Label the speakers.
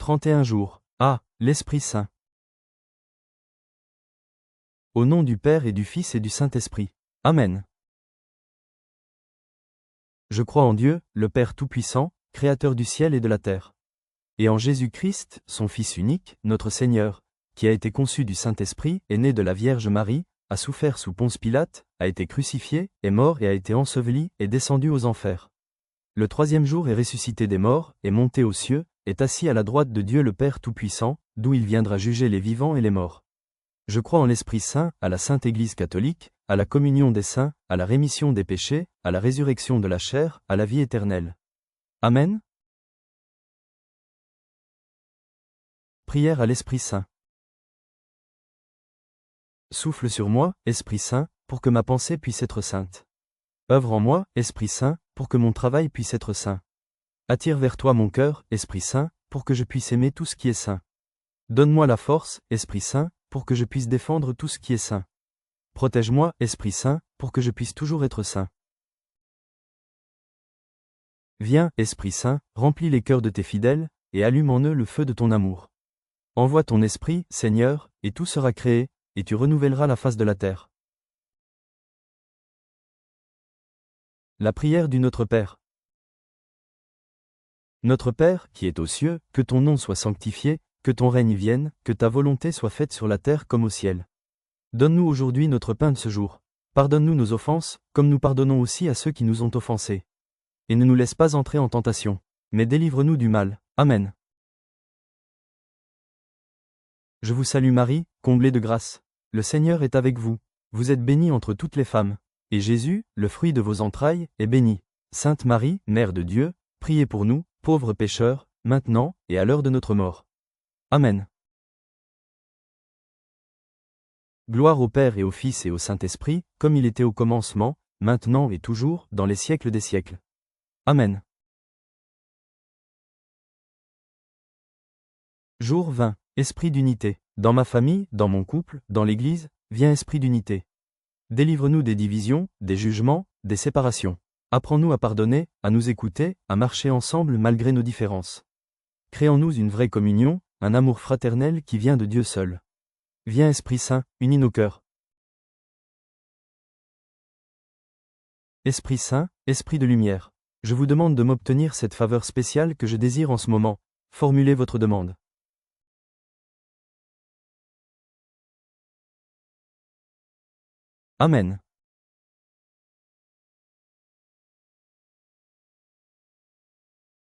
Speaker 1: 31 jours. Ah, l'Esprit Saint. Au nom du Père et du Fils et du Saint-Esprit. Amen. Je crois en Dieu, le Père Tout-Puissant, Créateur du ciel et de la terre. Et en Jésus-Christ, son Fils unique, notre Seigneur, qui a été conçu du Saint-Esprit, est né de la Vierge Marie, a souffert sous Ponce Pilate, a été crucifié, est mort et a été enseveli, est descendu aux enfers. Le troisième jour est ressuscité des morts, est monté aux cieux, est assis à la droite de Dieu le Père Tout-Puissant, d'où il viendra juger les vivants et les morts. Je crois en l'Esprit Saint, à la Sainte Église catholique, à la communion des saints, à la rémission des péchés, à la résurrection de la chair, à la vie éternelle. Amen. Prière à l'Esprit Saint. Souffle sur moi, Esprit Saint, pour que ma pensée puisse être sainte. Œuvre en moi, Esprit Saint, pour que mon travail puisse être saint. Attire vers toi mon cœur, Esprit Saint, pour que je puisse aimer tout ce qui est saint. Donne-moi la force, Esprit Saint, pour que je puisse défendre tout ce qui est saint. Protège-moi, Esprit Saint, pour que je puisse toujours être saint. Viens, Esprit Saint, remplis les cœurs de tes fidèles, et allume en eux le feu de ton amour. Envoie ton Esprit, Seigneur, et tout sera créé, et tu renouvelleras la face de la terre. La prière du Notre Père. Notre Père, qui es aux cieux, que ton nom soit sanctifié, que ton règne vienne, que ta volonté soit faite sur la terre comme au ciel. Donne-nous aujourd'hui notre pain de ce jour. Pardonne-nous nos offenses, comme nous pardonnons aussi à ceux qui nous ont offensés. Et ne nous laisse pas entrer en tentation, mais délivre-nous du mal. Amen. Je vous salue Marie, comblée de grâce. Le Seigneur est avec vous. Vous êtes bénie entre toutes les femmes. Et Jésus, le fruit de vos entrailles, est béni. Sainte Marie, Mère de Dieu, priez pour nous, pauvres pécheurs, maintenant, et à l'heure de notre mort. Amen. Gloire au Père et au Fils et au Saint-Esprit, comme il était au commencement, maintenant et toujours, dans les siècles des siècles. Amen. Jour 20. Esprit d'unité. Dans ma famille, dans mon couple, dans l'Église, viens esprit d'unité. Délivre-nous des divisions, des jugements, des séparations. Apprends-nous à pardonner, à nous écouter, à marcher ensemble malgré nos différences. Crée en nous une vraie communion, un amour fraternel qui vient de Dieu seul. Viens Esprit Saint, unis nos cœurs. Esprit Saint, Esprit de lumière, je vous demande de m'obtenir cette faveur spéciale que je désire en ce moment. Formulez votre demande. Amen.